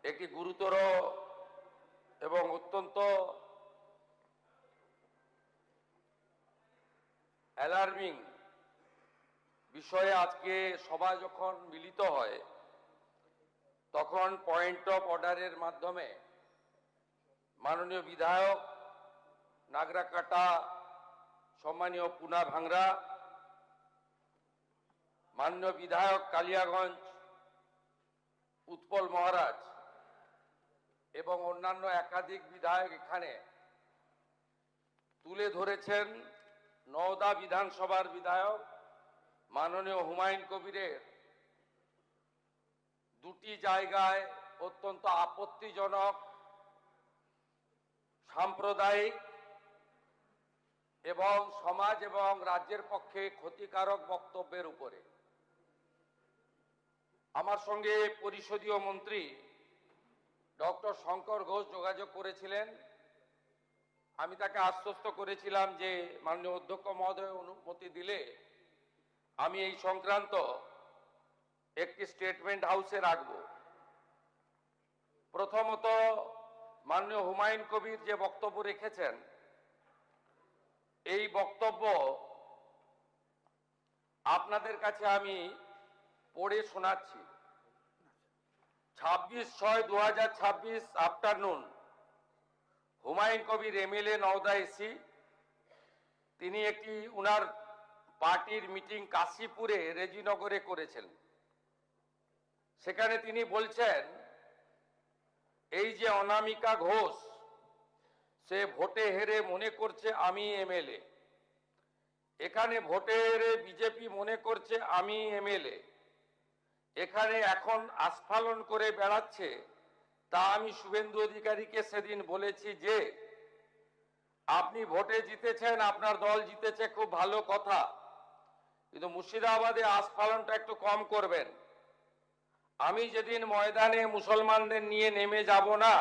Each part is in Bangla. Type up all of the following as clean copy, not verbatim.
একটি গুরুতর এবং অত্যন্ত অ্যালার্মিং বিষয়ে আজকে সভা যখন মিলিত হয় তখন পয়েন্ট অফ অর্ডারের মাধ্যমে মাননীয় বিধায়ক নাগরাকাটা সম্মানীয় পুনা ভাংরা, মাননীয় বিধায়ক কালিয়াগঞ্জ উৎপল মহারাজ এবং অন্যান্য একাধিক বিধায়ক এখানে তুলে ধরেছেন নওদা বিধানসভার বিধায়ক মাননীয় হুমায়ুন কবিরের দুটি জায়গায় অত্যন্ত আপত্তিজনক সাম্প্রদায়িক এবং সমাজ এবং রাজ্যের পক্ষে ক্ষতিকারক বক্তব্যের উপরে আমার সঙ্গে পরিষদীয় মন্ত্রী ডক্টর শঙ্কর ঘোষ যোগাযোগ করেছিলেন। আমি তাকে আশ্বস্ত করেছিলাম যে মাননীয় অধ্যক্ষ মহোদয় অনুমতি দিলে আমি এই সংক্রান্ত একটি স্টেটমেন্ট হাউসে রাখব। প্রথমত, মাননীয় হুমায়ুন কবির যে বক্তব্য রেখেছেন এই বক্তব্য আপনাদের কাছে আমি পড়ে শোনাচ্ছি। 26/6/2026 afternoon Humayun Kabir MLA Nowda AC, তিনি একটি উনার পার্টির মিটিং কাশীপুরে রেজিনগরে করেছেন। সেখানে তিনি বলছেন এই যে অনামিকা ঘোষ সে ভোটে হেরে মনে করছে আমি এমএলএ, এখানে ভোটে হেরে বিজেপি মনে করছে আমি এমএলএ, এখানে এখন আস্ফালন করে বেড়াচ্ছে। তা আমি শুভেন্দু অধিকারীকে সেদিন বলেছি যে আপনি ভোটে জিতেছেন, আপনার দল জিতেছে, খুব ভালো কথা, কিন্তু মুর্শিদাবাদে আস্ফালনটা একটু কম করবেন। আমি যেদিন ময়দানে মুসলমানদের নিয়ে নেমে যাব না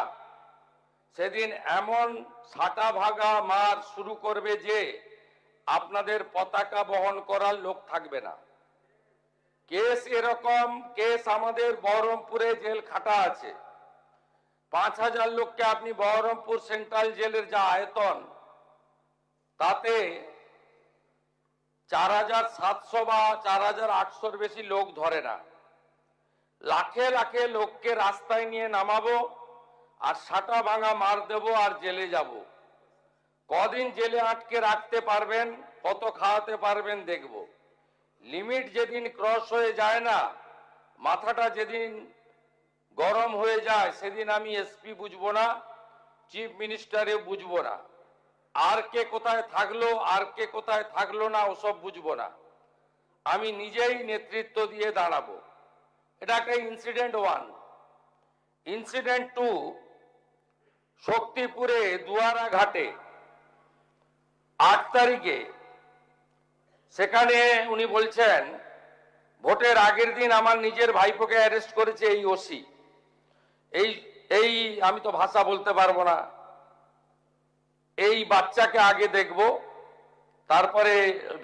সেদিন এমন সাটা ভাগা মার শুরু করবে যে আপনাদের পতাকা বহন করার লোক থাকবে না। কেস এরকম কেস আমাদের বহরমপুরে জেল খাটা আছে। 5000 লোককে আপনি বহরমপুর সেন্ট্রাল জেলের যা আয়তন তাতে 4700 বা 4800-র বেশি লোক ধরে না। লাখে লাখে লোককে রাস্তায় নিয়ে নামাবো আর সাটা ভাঙা মার দেব আর জেলে যাব। কদিন জেলে আটকে রাখতে পারবেন, কত খাওয়াতে পারবেন দেখব। লিমিট যেদিন ক্রস হয়ে যায় না, মাথাটা যেদিন গরম হয়ে যায় সেদিন আমি এসপি বুঝবো না, চিফ মিনিস্টারেও বুঝবো না, আর কে কোথায় থাকলো আর কে কোথায় থাকলো না ওসব বুঝবো না। আমি নিজেই নেতৃত্ব দিয়ে দাঁড়াবো। এটা একটা ইনসিডেন্ট 1। ইনসিডেন্ট 2, শক্তিপুরে দুয়ারা ঘাটে 8 তারিখে সেখানে উনি বলছেন ভোটের আগের দিন আমার নিজের ভাইপোকে অ্যারেস্ট করেছে এই ওসি। এই আমি তো ভাষা বলতে পারবো না, এই বাচ্চাকে আগে দেখব, তারপরে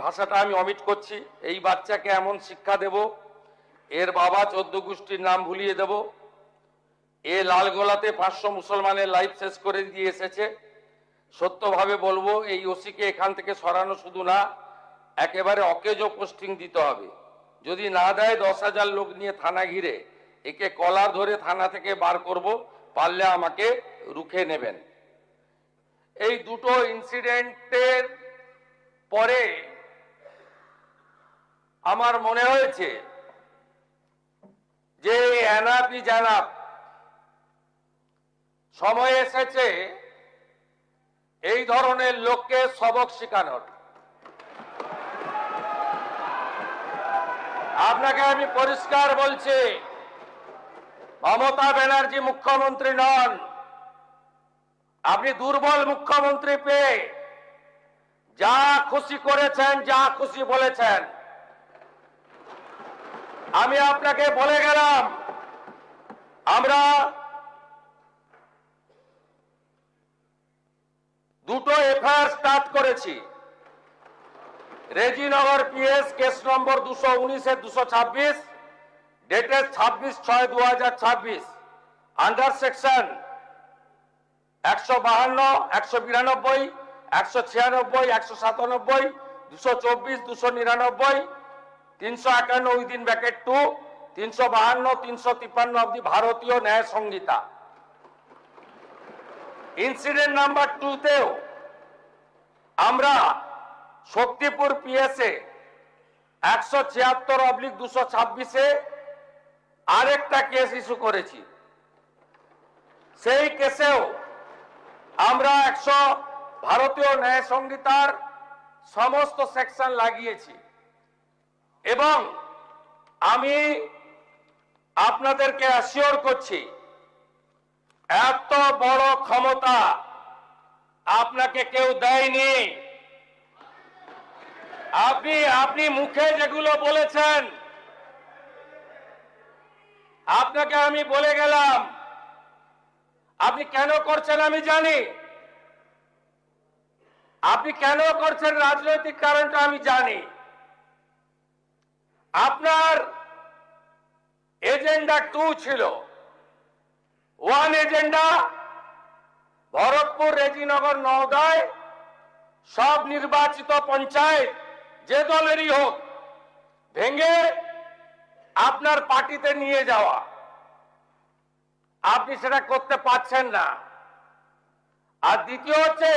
ভাষাটা আমি অমিট করছি। এই বাচ্চাকে এমন শিক্ষা দেব, এর বাবা 14 গোষ্ঠীর নাম ভুলিয়ে দেব। এ লালগোলাতে 500 মুসলমানের লাইফ শেষ করে দিয়ে এসেছে। সত্যভাবে বলবো, এই ওসিকে এখান থেকে সরানো শুধু না, একেবারে অকেজো পোস্টিং দিতে হবে। যদি না দেয় 10,000 লোক নিয়ে থানা ঘিরে একে কলার ধরে থানা থেকে বার করব, পারলে আমাকে রুখে নেবেন। এই দুটো ইনসিডেন্টের পরে আমার মনে হয়েছে যে এনাফি জানাব, সময় এসেছে এই ধরনের লোককে সবক শেখানোর। আপনাকে আমি পরিষ্কার বলছি, মমতা ব্যানার্জি মুখ্যমন্ত্রী নন। আপনি দুর্বল মুখ্যমন্ত্রী পেয়ে যা খুশি করেছেন, যা খুশি বলেছেন। আমি আপনাকে বলে গেলাম আমরা দুটো এফআইআর স্টার্ট করেছি। Rejinagar PS case number 219-226 dated 26/6/2026, under section 152, 192, 196, 197, 224, 299, 351 within bracket 2, 352, 353 of the ভারতীয় ন্যায় সংহিতা। ইনসিডেন্ট নাম্বার 2 তেও আমরা শক্তিপুর পিএসএ 176/226 আরেকটা কেস ইস্যু করেছি। সেই কেসেও আমরা ভারতীয় ন্যায় সংহিতার সমস্ত সেকশন লাগিয়েছি এবং আমি আপনাদেরকে অ্যাসিওর করছি এত বড় ক্ষমতা আপনাকে কেউ দেয়নি। আপনি মুখে যেগুলো বলেছেন, আপনাকে আমি বলে গেলাম, আপনি কেন করছেন আমি জানি, আপনি কেন করছেন রাজনৈতিক কারণটা আমি জানি। আপনার এজেন্ডা 2 ছিল। 1 এজেন্ডা ভরতপুর, রেজিনগর, নওদায় সব নির্বাচিত পঞ্চায়েত যে দলেরই হোক ভেঙে আপনার পার্টিতে নিয়ে যাওয়া। আপনি সেটা করতে পারছেন না। আর দ্বিতীয় হচ্ছে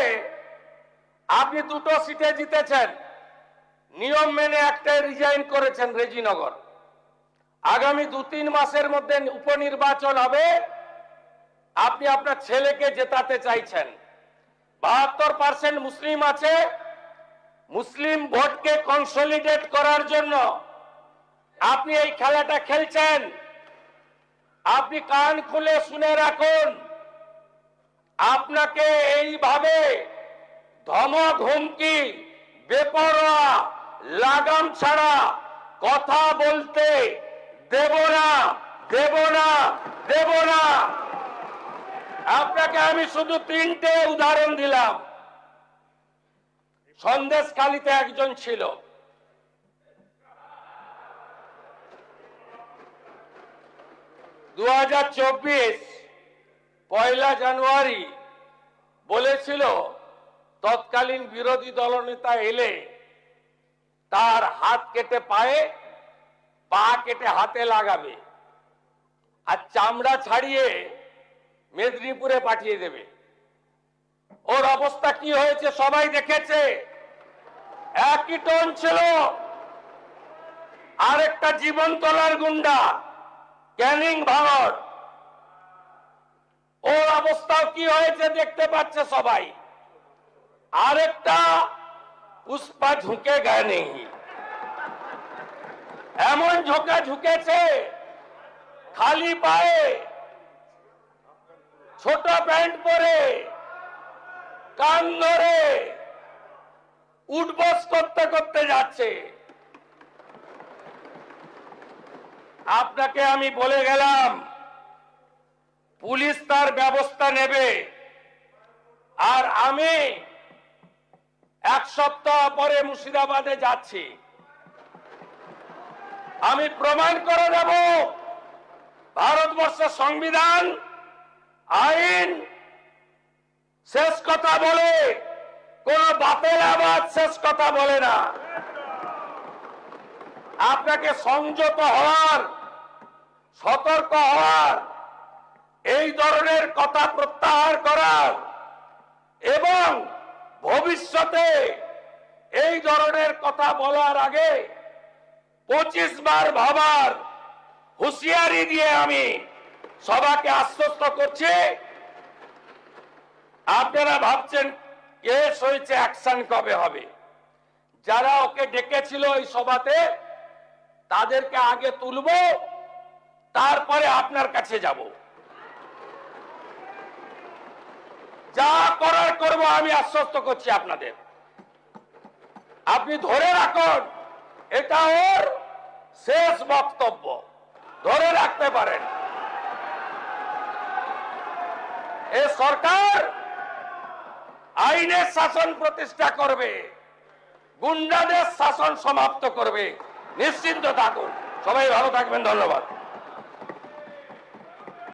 আপনি 2টো সিটে জিতেছেন, নিয়ম মেনে একটাই রিজাইন করেছেন রেজিনগর। আগামী 2-3 মাসের মধ্যে উপনির্বাচন হবে, আপনি আপনার ছেলেকে জেতাতে চাইছেন। 72% মুসলিম আছে, মুসলিম ভোটকে কনসলিডেট করার জন্য আপনি এই খেলাটা খেলছেন। আপনি কান খুলে শুনে রাখুন, আপনাকে এইভাবে ধমক হুমকি বেপরোয়া লাগাম ছাড়া কথা বলতে দেব না, দেব না, দেব না। আপনাকে আমি শুধু 3টে উদাহরণ দিলাম। সন্দেশখালীতে একজন ছিল, পয়লা জানুয়ারি বলেছিল তৎকালীন বিরোধী দলনেতা এলে তার হাত কেটে পায়ে, পা কেটে হাতে লাগাবে আর চামড়া ছাড়িয়ে মেদিনীপুরে পাঠিয়ে দেবে। ওর অবস্থা কি হয়েছে সবাই দেখেছে। একই টোন ছিল। আরেকটা জীবনতলার গুন্ডা ক্যানিং ভাঙর, ওর অবস্থাও কি হয়েছে দেখতে পাচ্ছে সবাই। আরেকটা পুষ্পা ঝুঁকে গায়ে নেই, এমন ঝোঁকা ঝুঁকেছে খালি পায়ে, ছোট প্যান্ট পরে, কান ধরে উঠবস করতে করতে যাচ্ছে। আপনাকে আমি বলে গেলাম পুলিশ তার ব্যবস্থা নেবে। আর আমি 1 সপ্তাহ পরে মুর্শিদাবাদে যাচ্ছি। আমি প্রমাণ করে দেব ভারতবর্ষের সংবিধান, আইন শেষ কথা বলে, কোন বাপের আবাদ শেষ কথা বলে না। আপনাকে সংযত হওয়ার, সতর্ক হওয়ার, এই ধরনের কথা প্রত্যাহার করার এবং ভবিষ্যতে এই ধরনের কথা বলার আগে 25 বার ভাবার হুঁশিয়ারি দিয়ে আমি সবাইকে আশ্বস্ত করছি। আপনারা ভাবছেন কেস হয়েছে, অ্যাকশন কবে হবে? যারা ওকে ডেকেছিল এই সভাতে তাদেরকে আগে তুলব, তারপরে আপনার কাছে যাব। যা করার করব, আমি আশ্বস্ত করছি আপনাদের। আপনি ধরে রাখুন, এটা ওর শেষ বক্তব্য, ধরে রাখতে পারেন। এ সরকার আইনের শাসন প্রতিষ্ঠা করবে, গুন্ডাদের শাসন সমাপ্ত করবে। নিশ্চিন্ত থাকুন। সবাই ভালো থাকবেন। ধন্যবাদ।